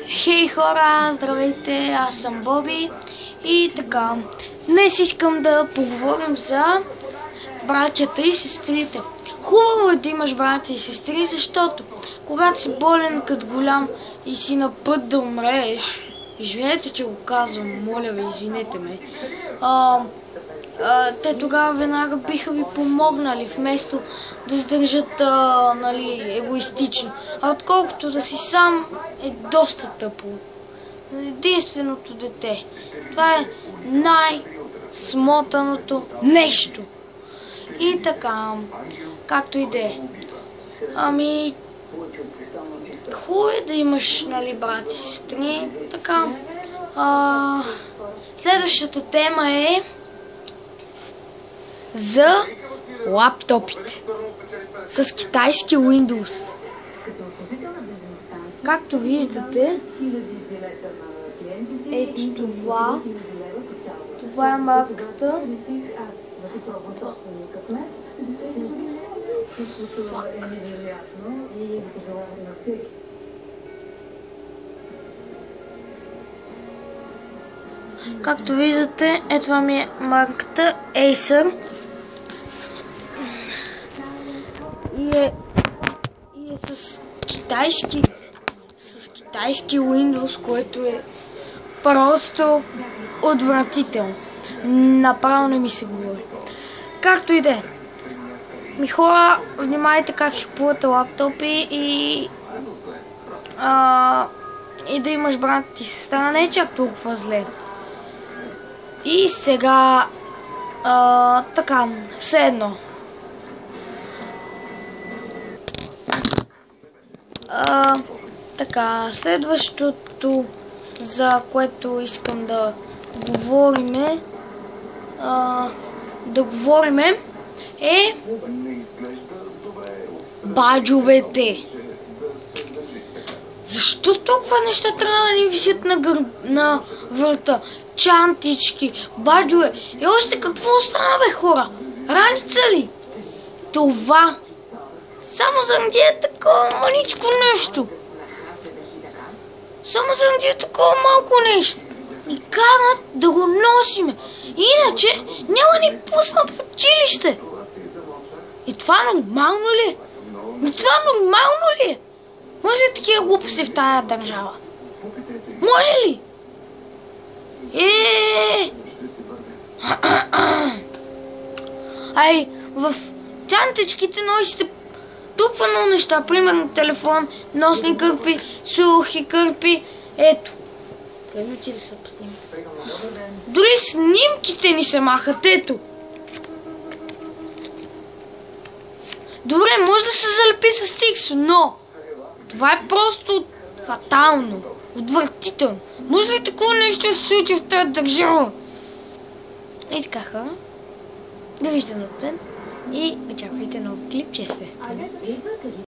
Хей хора, здравейте, аз съм Боби и така, днес искам да поговорим за братята и сестрите. Хубаво е да имаш брати и сестри, защото когато си болен като голям и си на път да умреш, извинете, че го казвам, моля ви, извинете ме, те тогава веднага биха ви помогнали, вместо да се държат егоистично. А отколкото да си сам е доста тъпо. Единственото дете. Това е най-смотаното нещо. И така, както и да е. Хубаво е да имаш, брати и сестри. Така. Следващата тема е за лаптопите с китайски Windows. Както виждате, ето това. Това е марката. Както виждате, ето това ми е марката Acer. И е с китайски Windows, което е просто отвратително. Направо не ми се говори. Както и да е. Хора, внимайте как си купувате лаптопи и да имаш брат и сестра, не е чак толкова зле. И сега така, все едно. Така, следващото, за което искам да говориме, е баджовете. Защо толкова неща трябва да ни висят на врата? Чантички, баджове. И още какво остана, бе, хора? Раница ли? Това само заради е такова маничко нещо. Само заради е такова малко нещо. И карат да го носиме. Иначе няма ни пуснат в училище. И това нормално ли е? Може ли такива глупости в тая държава? Може ли? В чантичките носите толкова много неща. Примерно телефон, носни кърпи, сухи кърпи. Ето. Къде да се поснимам? Дори снимките ни се махат. Ето. Добре, може да се залепи с стиксо, но това е просто фатално. Отвратително. Може ли такова нещо да се случи в тази държава? И така, хора. Довиждане от мен и очаквайте нов клип, че естествено.